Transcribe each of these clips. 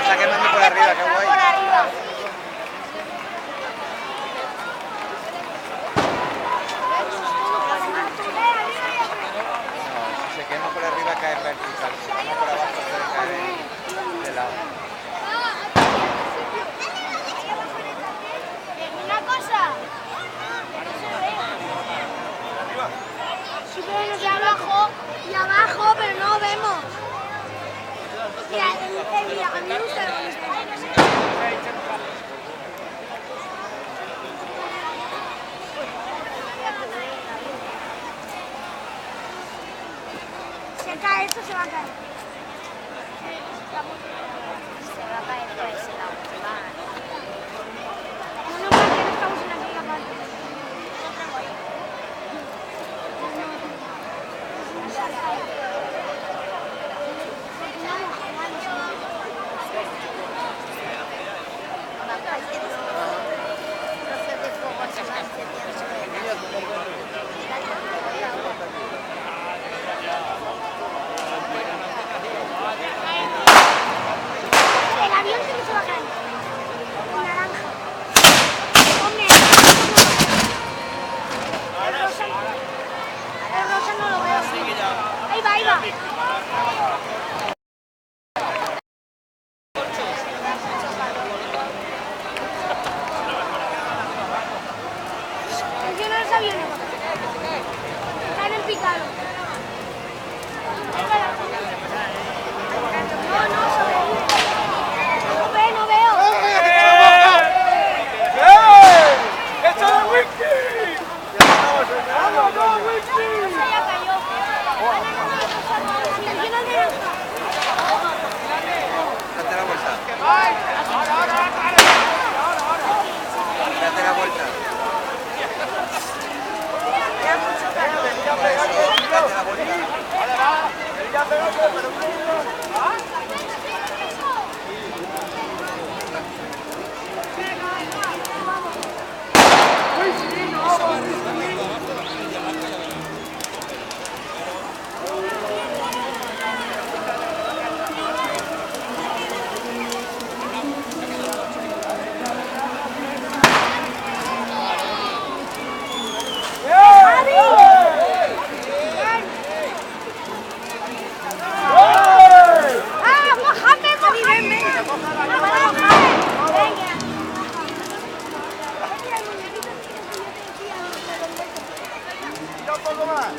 está quemando por arriba, qué guay. Por arriba. No, si se quema por arriba cae en vertical, si se quema por abajo puede caer de lado. Una cosa. Sí, pero no y abajo, pero no vemos. Mira, a mí me gusta se cae esto, se va a caer. Se va a caer por ese lado. No, porque no estamos en aquella parte. El avión sí que se va a caer. El naranja. Hombre, el rosa no lo veo. Ahí va, ahí va. Funcionan los aviones. Están en picado. No, sobrevive. No veo. ¡Echa la wiki! ¡Vámonos, wiki! Esa ya cayó. Funciona el naranja. Date la vuelta. Date la vuelta. Date la vuelta. Un poco más.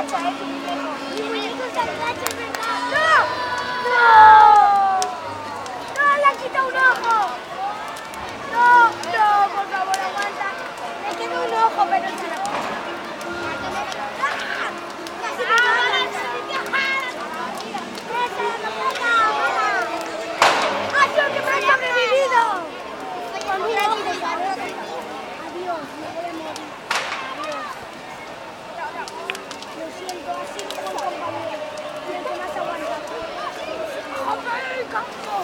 muñeco, es un muñeco. Mi muñeco está en racha, es verdad. ¡No! ¡No! ¡No, le han quitado un ojo! ¡No! ¡No, por favor, aguanta! Le queda un ojo, pero se lo... ¡Ah! ¡Casi me ganas! ¡Ay, Dios, que me ha sobrevivido! Adiós, me voy a morir. Adiós. Lo siento, así como un compañero. Y el que más aguanta. ¡Joder, campo!